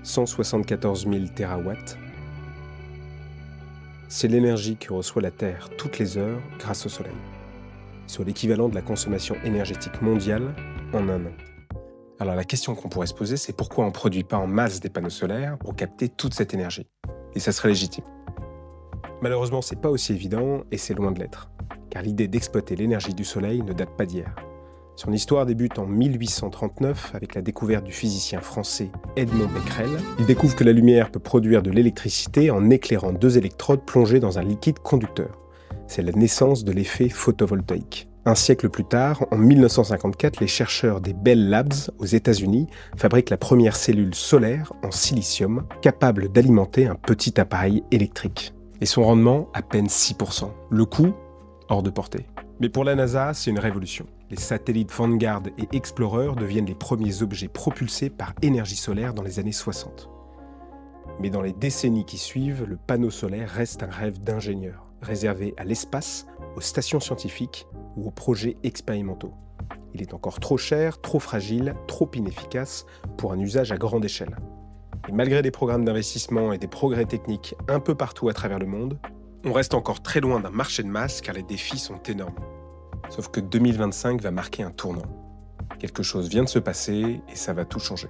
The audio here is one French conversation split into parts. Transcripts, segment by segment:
174 000 terawatts. C'est l'énergie que reçoit la Terre toutes les heures grâce au Soleil, soit l'équivalent de la consommation énergétique mondiale en un an. Alors la question qu'on pourrait se poser, c'est pourquoi on ne produit pas en masse des panneaux solaires pour capter toute cette énergie? Et ça serait légitime. Malheureusement, c'est pas aussi évident et c'est loin de l'être, car l'idée d'exploiter l'énergie du Soleil ne date pas d'hier. Son histoire débute en 1839 avec la découverte du physicien français Edmond Becquerel. Il découvre que la lumière peut produire de l'électricité en éclairant deux électrodes plongées dans un liquide conducteur. C'est la naissance de l'effet photovoltaïque. Un siècle plus tard, en 1954, les chercheurs des Bell Labs aux États-Unis fabriquent la première cellule solaire en silicium capable d'alimenter un petit appareil électrique. Et son rendement, à peine 6%. Le coût, hors de portée. Mais pour la NASA, c'est une révolution. Les satellites Vanguard et Explorer deviennent les premiers objets propulsés par énergie solaire dans les années 60. Mais dans les décennies qui suivent, le panneau solaire reste un rêve d'ingénieur, réservé à l'espace, aux stations scientifiques ou aux projets expérimentaux. Il est encore trop cher, trop fragile, trop inefficace pour un usage à grande échelle. Et malgré des programmes d'investissement et des progrès techniques un peu partout à travers le monde, on reste encore très loin d'un marché de masse car les défis sont énormes. Sauf que 2025 va marquer un tournant. Quelque chose vient de se passer et ça va tout changer.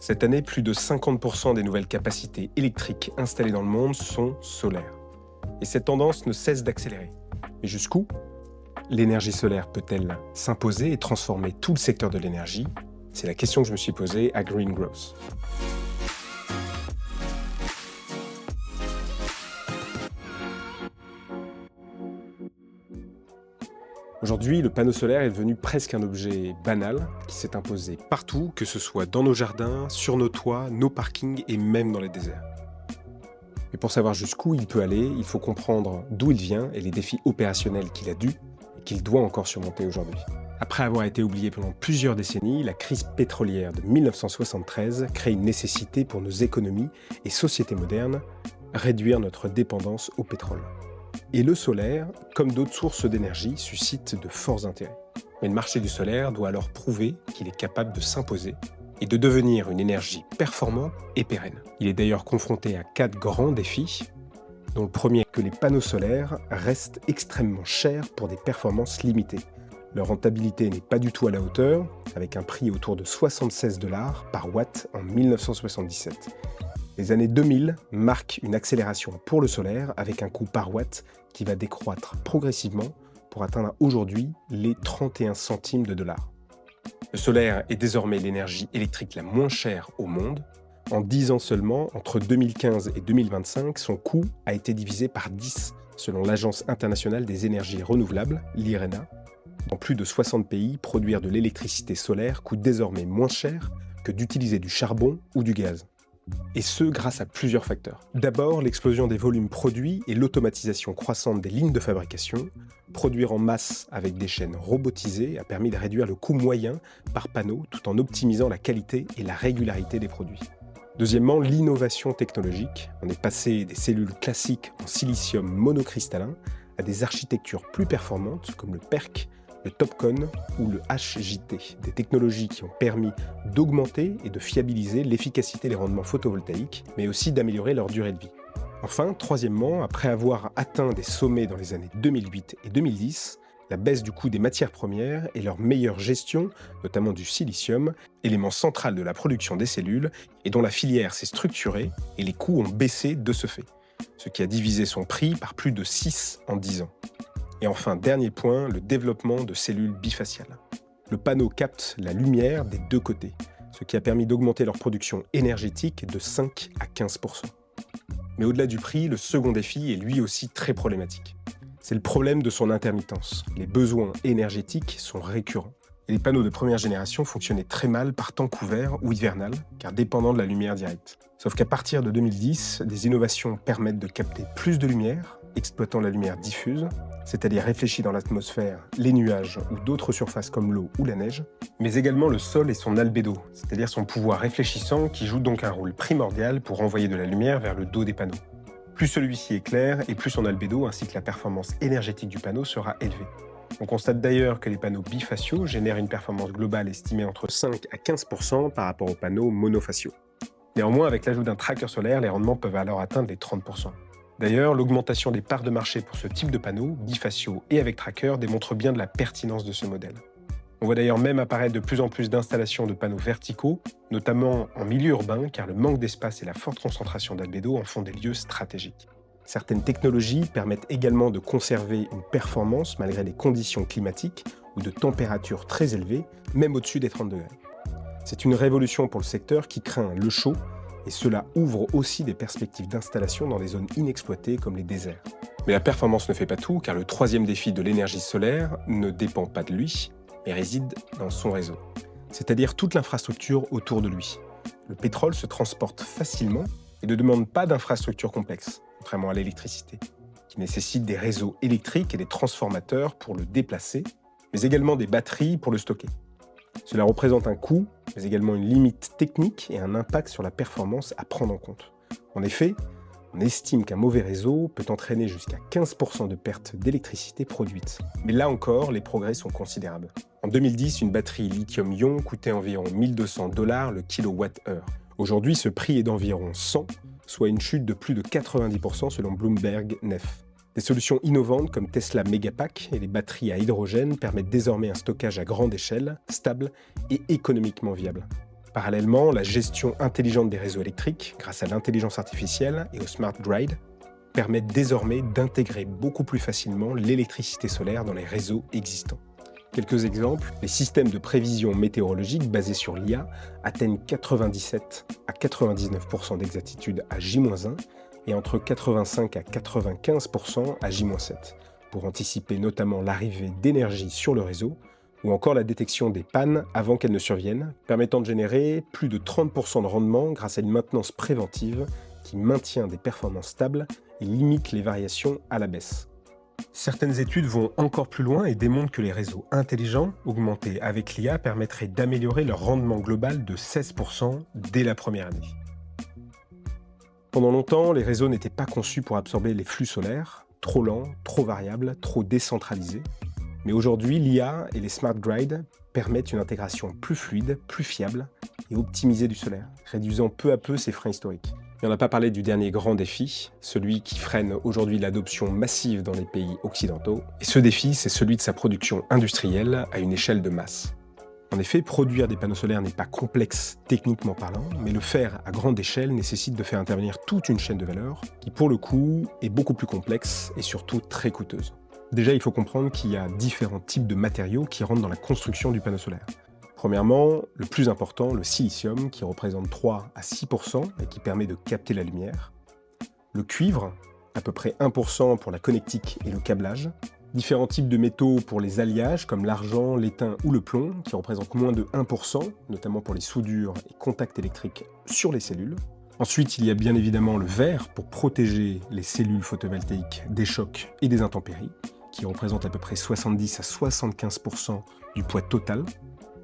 Cette année, plus de 50% des nouvelles capacités électriques installées dans le monde sont solaires. Et cette tendance ne cesse d'accélérer. Mais jusqu'où? L'énergie solaire peut-elle s'imposer et transformer tout le secteur de l'énergie? C'est la question que je me suis posée à Green Growth. Aujourd'hui, le panneau solaire est devenu presque un objet banal qui s'est imposé partout, que ce soit dans nos jardins, sur nos toits, nos parkings et même dans les déserts. Mais pour savoir jusqu'où il peut aller, il faut comprendre d'où il vient et les défis opérationnels qu'il a dû et qu'il doit encore surmonter aujourd'hui. Après avoir été oublié pendant plusieurs décennies, la crise pétrolière de 1973 crée une nécessité pour nos économies et sociétés modernes, réduire notre dépendance au pétrole. Et le solaire, comme d'autres sources d'énergie, suscite de forts intérêts. Mais le marché du solaire doit alors prouver qu'il est capable de s'imposer et de devenir une énergie performante et pérenne. Il est d'ailleurs confronté à 4 grands défis, dont le premier est que les panneaux solaires restent extrêmement chers pour des performances limitées. Leur rentabilité n'est pas du tout à la hauteur, avec un prix autour de 76 $ par watt en 1977. Les années 2000 marquent une accélération pour le solaire avec un coût par watt qui va décroître progressivement pour atteindre aujourd'hui les 31 centimes de dollars. Le solaire est désormais l'énergie électrique la moins chère au monde. En 10 ans seulement, entre 2015 et 2025, son coût a été divisé par 10 selon l'Agence internationale des énergies renouvelables, l'IRENA. Dans plus de 60 pays, produire de l'électricité solaire coûte désormais moins cher que d'utiliser du charbon ou du gaz. Et ce, grâce à plusieurs facteurs. D'abord, l'explosion des volumes produits et l'automatisation croissante des lignes de fabrication. Produire en masse avec des chaînes robotisées a permis de réduire le coût moyen par panneau tout en optimisant la qualité et la régularité des produits. Deuxièmement, l'innovation technologique. On est passé des cellules classiques en silicium monocristallin à des architectures plus performantes comme le PERC, le TOPCon ou le HJT, des technologies qui ont permis d'augmenter et de fiabiliser l'efficacité des rendements photovoltaïques, mais aussi d'améliorer leur durée de vie. Enfin, troisièmement, après avoir atteint des sommets dans les années 2008 et 2010, la baisse du coût des matières premières et leur meilleure gestion, notamment du silicium, élément central de la production des cellules, et dont la filière s'est structurée et les coûts ont baissé de ce fait, ce qui a divisé son prix par plus de 6 en 10 ans. Et enfin, dernier point, le développement de cellules bifaciales. Le panneau capte la lumière des deux côtés, ce qui a permis d'augmenter leur production énergétique de 5 à 15%. Mais au-delà du prix, le second défi est lui aussi très problématique. C'est le problème de son intermittence. Les besoins énergétiques sont récurrents. Et les panneaux de première génération fonctionnaient très mal par temps couvert ou hivernal, car dépendant de la lumière directe. Sauf qu'à partir de 2010, des innovations permettent de capter plus de lumière, exploitant la lumière diffuse, c'est-à-dire réfléchie dans l'atmosphère, les nuages ou d'autres surfaces comme l'eau ou la neige, mais également le sol et son albédo, c'est-à-dire son pouvoir réfléchissant qui joue donc un rôle primordial pour envoyer de la lumière vers le dos des panneaux. Plus celui-ci est clair et plus son albédo ainsi que la performance énergétique du panneau sera élevée. On constate d'ailleurs que les panneaux bifaciaux génèrent une performance globale estimée entre 5 à 15% par rapport aux panneaux monofaciaux. Néanmoins, avec l'ajout d'un tracker solaire, les rendements peuvent alors atteindre les 30%. D'ailleurs, l'augmentation des parts de marché pour ce type de panneaux, bifaciaux et avec tracker, démontre bien de la pertinence de ce modèle. On voit d'ailleurs même apparaître de plus en plus d'installations de panneaux verticaux, notamment en milieu urbain, car le manque d'espace et la forte concentration d'albédo en font des lieux stratégiques. Certaines technologies permettent également de conserver une performance malgré les conditions climatiques ou de températures très élevées, même au-dessus des 30 degrés. C'est une révolution pour le secteur qui craint le chaud, et cela ouvre aussi des perspectives d'installation dans des zones inexploitées comme les déserts. Mais la performance ne fait pas tout, car le troisième défi de l'énergie solaire ne dépend pas de lui, mais réside dans son réseau, c'est-à-dire toute l'infrastructure autour de lui. Le pétrole se transporte facilement et ne demande pas d'infrastructure complexe, contrairement à l'électricité, qui nécessite des réseaux électriques et des transformateurs pour le déplacer, mais également des batteries pour le stocker. Cela représente un coût, mais également une limite technique et un impact sur la performance à prendre en compte. En effet, on estime qu'un mauvais réseau peut entraîner jusqu'à 15% de perte d'électricité produite. Mais là encore, les progrès sont considérables. En 2010, une batterie lithium-ion coûtait environ $1 200 le kilowattheure. Aujourd'hui, ce prix est d'environ 100, soit une chute de plus de 90% selon Bloomberg NEF. Des solutions innovantes comme Tesla Megapack et les batteries à hydrogène permettent désormais un stockage à grande échelle, stable et économiquement viable. Parallèlement, la gestion intelligente des réseaux électriques, grâce à l'intelligence artificielle et au Smart Grid, permet désormais d'intégrer beaucoup plus facilement l'électricité solaire dans les réseaux existants. Quelques exemples, les systèmes de prévision météorologique basés sur l'IA atteignent 97 à 99% d'exactitude à J-1 et entre 85 à 95% à J-7, pour anticiper notamment l'arrivée d'énergie sur le réseau, ou encore la détection des pannes avant qu'elles ne surviennent, permettant de générer plus de 30% de rendement grâce à une maintenance préventive qui maintient des performances stables et limite les variations à la baisse. Certaines études vont encore plus loin et démontrent que les réseaux intelligents, augmentés avec l'IA, permettraient d'améliorer leur rendement global de 16% dès la première année. Pendant longtemps, les réseaux n'étaient pas conçus pour absorber les flux solaires, trop lents, trop variables, trop décentralisés. Mais aujourd'hui, l'IA et les Smart Grid permettent une intégration plus fluide, plus fiable et optimisée du solaire, réduisant peu à peu ses freins historiques. Et on n'a pas parlé du dernier grand défi, celui qui freine aujourd'hui l'adoption massive dans les pays occidentaux. Et ce défi, c'est celui de sa production industrielle à une échelle de masse. En effet, produire des panneaux solaires n'est pas complexe techniquement parlant, mais le faire à grande échelle nécessite de faire intervenir toute une chaîne de valeur qui, pour le coup, est beaucoup plus complexe et surtout très coûteuse. Déjà, il faut comprendre qu'il y a différents types de matériaux qui rentrent dans la construction du panneau solaire. Premièrement, le plus important, le silicium, qui représente 3 à 6% et qui permet de capter la lumière. Le cuivre, à peu près 1% pour la connectique et le câblage. Différents types de métaux pour les alliages, comme l'argent, l'étain ou le plomb, qui représentent moins de 1%, notamment pour les soudures et contacts électriques sur les cellules. Ensuite, il y a bien évidemment le verre pour protéger les cellules photovoltaïques des chocs et des intempéries, qui représente à peu près 70 à 75% du poids total.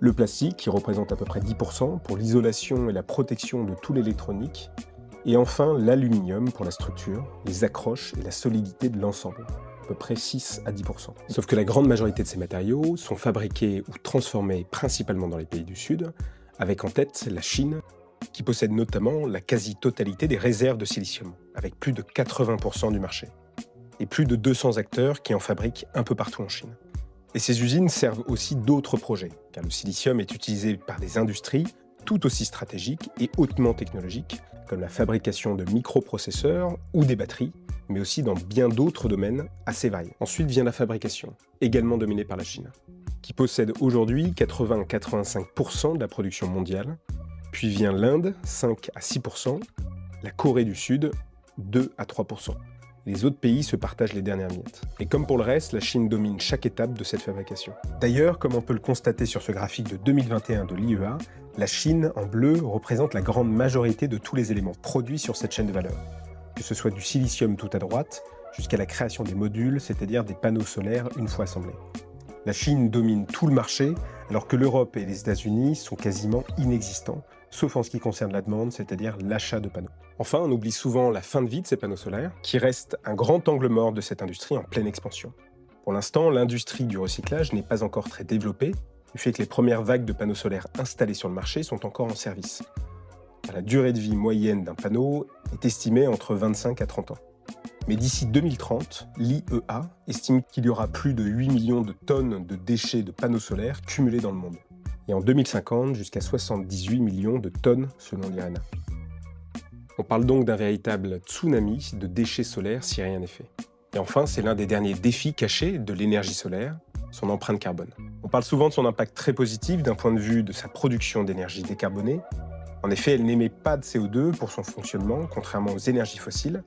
Le plastique, qui représente à peu près 10% pour l'isolation et la protection de tout l'électronique. Et enfin, l'aluminium pour la structure, les accroches et la solidité de l'ensemble, à peu près 6 à 10%. Sauf que la grande majorité de ces matériaux sont fabriqués ou transformés principalement dans les pays du Sud, avec en tête la Chine, qui possède notamment la quasi-totalité des réserves de silicium, avec plus de 80% du marché, et plus de 200 acteurs qui en fabriquent un peu partout en Chine. Et ces usines servent aussi d'autres projets, car le silicium est utilisé par des industries tout aussi stratégiques et hautement technologiques, comme la fabrication de microprocesseurs ou des batteries, mais aussi dans bien d'autres domaines assez variés. Ensuite vient la fabrication, également dominée par la Chine, qui possède aujourd'hui 80-85% de la production mondiale, puis vient l'Inde, 5 à 6%, la Corée du Sud, 2 à 3%. Les autres pays se partagent les dernières miettes. Et comme pour le reste, la Chine domine chaque étape de cette fabrication. D'ailleurs, comme on peut le constater sur ce graphique de 2021 de l'IEA, la Chine, en bleu, représente la grande majorité de tous les éléments produits sur cette chaîne de valeur. Que ce soit du silicium tout à droite, jusqu'à la création des modules, c'est-à-dire des panneaux solaires une fois assemblés. La Chine domine tout le marché, alors que l'Europe et les États-Unis sont quasiment inexistants, sauf en ce qui concerne la demande, c'est-à-dire l'achat de panneaux. Enfin, on oublie souvent la fin de vie de ces panneaux solaires, qui reste un grand angle mort de cette industrie en pleine expansion. Pour l'instant, l'industrie du recyclage n'est pas encore très développée, du fait que les premières vagues de panneaux solaires installés sur le marché sont encore en service. La durée de vie moyenne d'un panneau est estimée entre 25 à 30 ans. Mais d'ici 2030, l'IEA estime qu'il y aura plus de 8 millions de tonnes de déchets de panneaux solaires cumulés dans le monde. Et en 2050, jusqu'à 78 millions de tonnes selon l'IRENA. On parle donc d'un véritable tsunami de déchets solaires si rien n'est fait. Et enfin, c'est l'un des derniers défis cachés de l'énergie solaire, son empreinte carbone. On parle souvent de son impact très positif d'un point de vue de sa production d'énergie décarbonée. En effet, elle n'émet pas de CO2 pour son fonctionnement, contrairement aux énergies fossiles.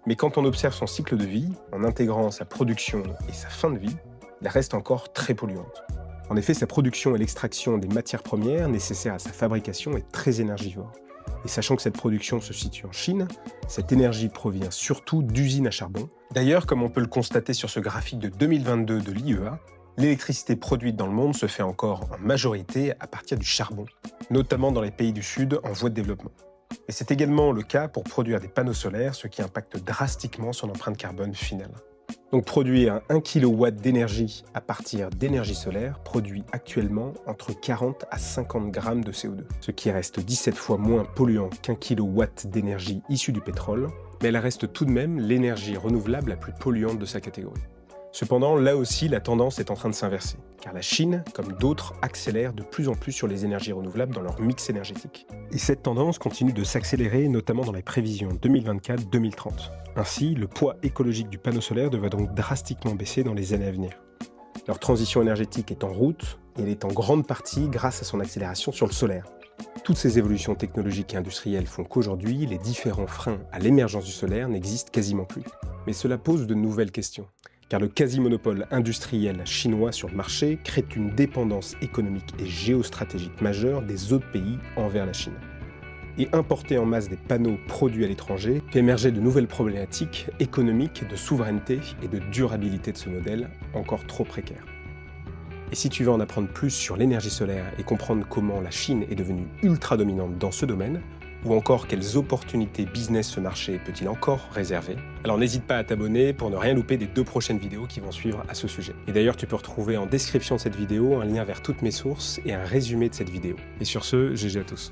Mais quand on observe son cycle de vie, en intégrant sa production et sa fin de vie, elle reste encore très polluante. En effet, sa production et l'extraction des matières premières nécessaires à sa fabrication est très énergivore. Et sachant que cette production se situe en Chine, cette énergie provient surtout d'usines à charbon. D'ailleurs, comme on peut le constater sur ce graphique de 2022 de l'IEA, l'électricité produite dans le monde se fait encore en majorité à partir du charbon, notamment dans les pays du Sud en voie de développement. Et c'est également le cas pour produire des panneaux solaires, ce qui impacte drastiquement son empreinte carbone finale. Donc produire 1 kW d'énergie à partir d'énergie solaire produit actuellement entre 40 à 50 grammes de CO2, ce qui reste 17 fois moins polluant qu'1 kW d'énergie issue du pétrole, mais elle reste tout de même l'énergie renouvelable la plus polluante de sa catégorie. Cependant, là aussi, la tendance est en train de s'inverser, car la Chine, comme d'autres, accélère de plus en plus sur les énergies renouvelables dans leur mix énergétique. Et cette tendance continue de s'accélérer, notamment dans les prévisions 2024-2030. Ainsi, le poids écologique du panneau solaire devrait donc drastiquement baisser dans les années à venir. Leur transition énergétique est en route, et elle est en grande partie grâce à son accélération sur le solaire. Toutes ces évolutions technologiques et industrielles font qu'aujourd'hui, les différents freins à l'émergence du solaire n'existent quasiment plus. Mais cela pose de nouvelles questions. Car le quasi-monopole industriel chinois sur le marché crée une dépendance économique et géostratégique majeure des autres pays envers la Chine. Et importer en masse des panneaux produits à l'étranger fait émerger de nouvelles problématiques économiques, de souveraineté et de durabilité de ce modèle encore trop précaire. Et si tu veux en apprendre plus sur l'énergie solaire et comprendre comment la Chine est devenue ultra dominante dans ce domaine, ou encore quelles opportunités business ce marché peut-il encore réserver, alors n'hésite pas à t'abonner pour ne rien louper des 2 prochaines vidéos qui vont suivre à ce sujet. Et d'ailleurs, tu peux retrouver en description de cette vidéo un lien vers toutes mes sources et un résumé de cette vidéo. Et sur ce, GG à tous.